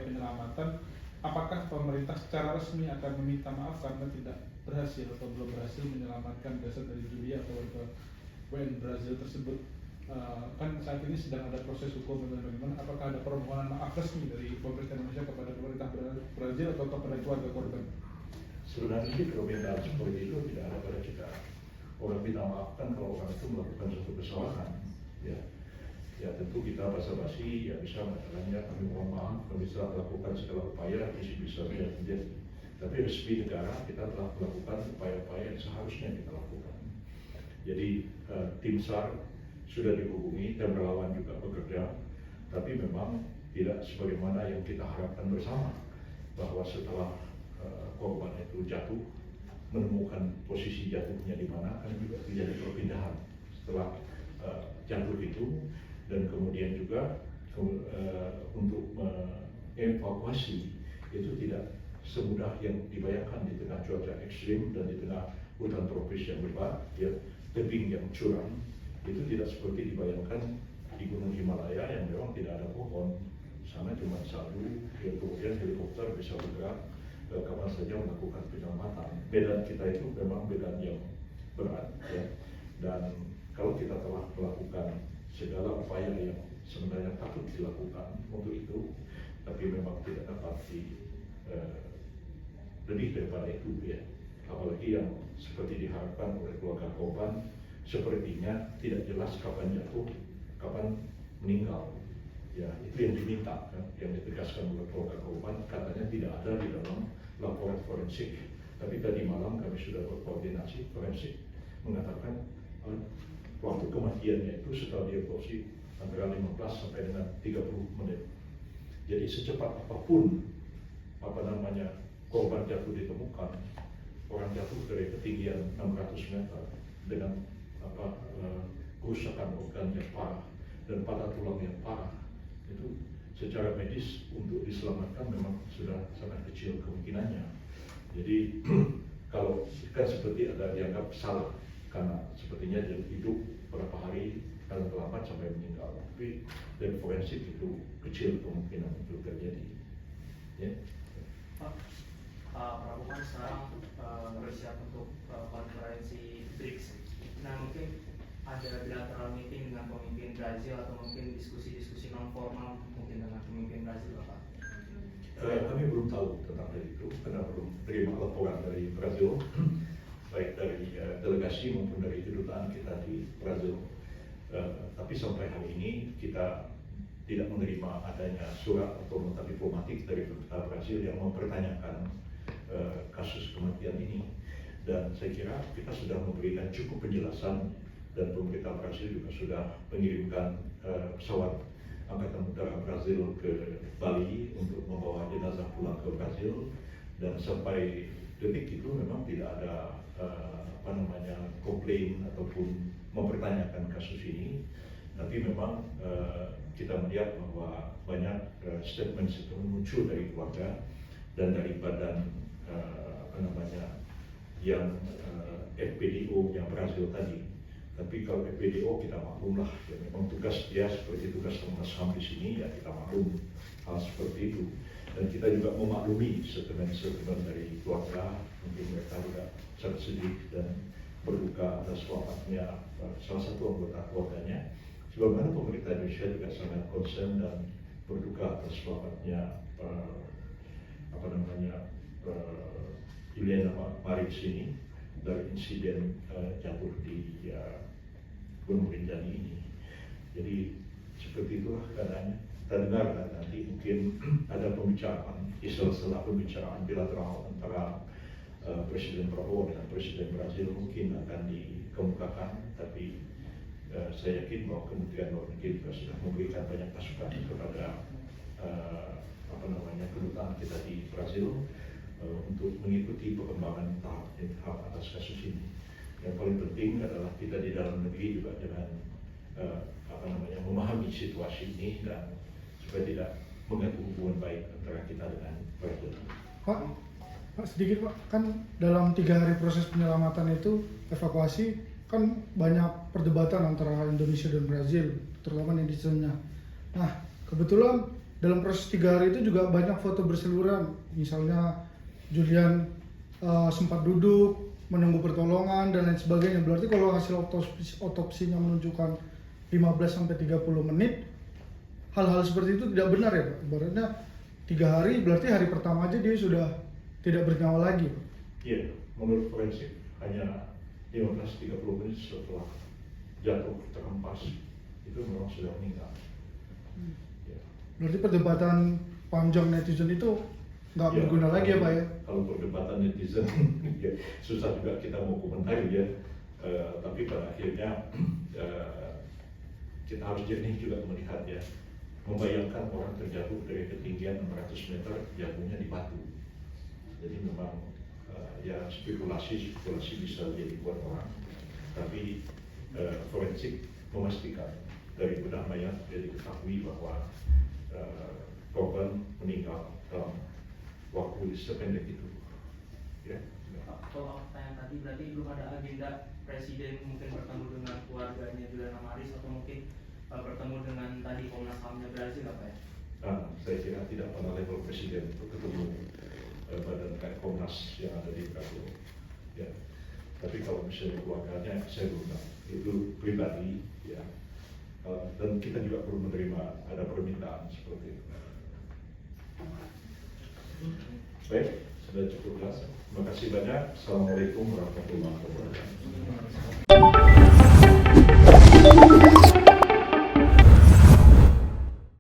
penyelamatan, apakah pemerintah secara resmi akan meminta maaf karena tidak berhasil atau belum berhasil menyelamatkan jasad dari Julia atau warga WN Brazil tersebut? Kan saat ini sedang ada proses hukum dan bagaimana, apakah ada permohonan maaf resmi dari pemerintah Indonesia kepada pemerintah Brazil atau kepada keluarga korban? Sebenarnya sih permintaan seperti itu tidak ada pada kita. Orang minta maaf kan kalau orang itu melakukan suatu kesalahan, ya tentu kita basa-basi ya bisa mengatakannya kami mohon maaf, kami telah melakukan segala upaya bisa terjadi. Tapi resmi negara kita telah melakukan upaya-upaya yang seharusnya kita lakukan. Jadi tim SAR sudah dihubungi dan relawan juga bekerja, tapi memang tidak sebagaimana yang kita harapkan bersama, bahwa setelah korban itu jatuh, menemukan posisi jatuhnya di mana, kan juga terjadi perpindahan setelah jatuh itu, dan kemudian juga untuk mengevakuasi itu tidak semudah yang dibayangkan di tengah cuaca ekstrim dan di tengah hutan tropis yang lebat, ya, tebing yang curam. Itu tidak seperti dibayangkan di Gunung Himalaya yang memang tidak ada pohon, sana cuma salju, ya, kemudian helikopter bisa bergerak kapan saja melakukan penyelamatan. Medan kita itu memang medan yang berat, ya. Dan kalau kita telah melakukan segala upaya yang sebenarnya patut dilakukan untuk itu, tapi memang tidak dapat lebih daripada itu, ya. Apalagi yang seperti diharapkan oleh keluarga korban, sepertinya tidak jelas kapan jatuh, kapan meninggal. Ya, itu yang diminta, kan? Yang ditegaskan oleh keluarga korban, katanya tidak ada di dalam laporan forensik. Tapi tadi malam kami sudah berkoordinasi forensik, mengatakan waktu kematiannya itu setelah diotopsi antara 15 sampai dengan 30 menit. Jadi secepat apapun korban jatuh ditemukan, orang jatuh dari ketinggian 600 meter dengan kerusakan organ yang parah dan patah tulang yang parah, itu secara medis untuk diselamatkan memang sudah sangat kecil kemungkinannya. Jadi kalau kan seperti ada dianggap salah karena sepertinya dia hidup berapa hari dan terlambat sampai meninggal, tapi dari forensik itu kecil kemungkinan itu terjadi. Ya. Pak Prabowo kan sekarang bersiap untuk konferensi BRICS. Nah, mungkin ada bilateral meeting dengan pemimpin Brazil atau mungkin diskusi-diskusi non formal mungkin dengan pemimpin Brazil, Pak? Kami belum tahu tentang hal itu karena belum terima laporan dari Brazil, baik dari delegasi maupun dari kedutaan kita di Brazil. Tapi sampai hari ini kita tidak menerima adanya surat atau nota diplomatik dari pemerintah Brazil yang mempertanyakan kasus kematian ini. Dan saya kira kita sudah memberikan cukup penjelasan, dan pemerintah Brazil juga sudah mengirimkan pesawat Angkatan Udara Brazil ke Bali untuk membawa jenazah pulang ke Brazil. Dan sampai detik itu memang tidak ada komplain ataupun mempertanyakan kasus ini. Tapi memang kita melihat bahwa banyak statement itu muncul dari keluarga dan dari badan yang FPDO yang Brazil tadi. Tapi kalau FPDO kita maklumlah, ya memang tugas dia seperti tugas Komnas HAM di sini, ya kita maklum hal seperti itu. Dan kita juga memaklumi statement dari keluarga, mungkin mereka juga sangat sedih dan berduka atas wafatnya salah satu anggota keluarganya. Sebagaimana pemerintah Indonesia juga sangat concern dan berduka atas wafatnya Juliana Marix ini dari insiden jatuh di Gunung Rinjani ini. Jadi seperti itulah keadaannya. Kita dengar nanti mungkin ada pembicaraan, istilah pembicaraan bilateral antara Presiden Prabowo dengan Presiden Brazil mungkin akan dikemukakan, tapi saya yakin bahwa Kementerian Luar Negeri juga sudah memberikan banyak masukan kepada kedutaan kita di Brazil untuk mengikuti perkembangan tahap atas kasus ini. Yang paling penting adalah kita di dalam negeri juga dengan memahami situasi ini dan supaya tidak mengganggu hubungan baik antara kita dengan Brazil. Pak sedikit Pak, kan dalam 3 hari proses penyelamatan itu evakuasi kan banyak perdebatan antara Indonesia dan Brazil, terutama netizennya. Nah, kebetulan dalam proses 3 hari itu juga banyak foto berseliweran. Misalnya Julian sempat duduk, menunggu pertolongan dan lain sebagainya. Berarti kalau hasil otopsinya menunjukkan 15-30 menit, hal-hal seperti itu tidak benar ya Pak? Ibaratnya 3 hari, berarti hari pertama aja dia sudah tidak bernyawa lagi Pak? Iya, menurut forensik hanya 15-30 menit setelah jatuh terhempas itu memang sudah meninggal. Ya. Berarti perdebatan panjang netizen itu nggak berguna lagi ya Pak ya? Kalau perdebatan netizen ya, susah juga kita mau komentari ya. Tapi pada akhirnya kita harus jernih juga melihat ya, membayangkan orang terjatuh dari ketinggian 600 meter jatuhnya di batu. Jadi memang ya spekulasi bisa jadi buat orang. Tapi forensik memastikan dari bedah mayat jadi diketahui bahwa korban meninggal dalam waktu sependek itu. Ya. Kalau pertanyaan tadi berarti belum ada agenda presiden mungkin bertemu dengan keluarganya Julian Amaris atau mungkin bertemu dengan tadi Komnas HAM-nya Brazil apa ya? Saya kira tidak pada level presiden untuk ketemu badan kayak Komnas yang ada di Brazil. Ya. Tapi kalau misalnya keluarganya saya belum tahu. Itu pribadi ya. Dan kita juga perlu menerima ada permintaan seperti itu. Baik, sudah cukup jelas. Terima kasih banyak. Assalamualaikum warahmatullahi wabarakatuh.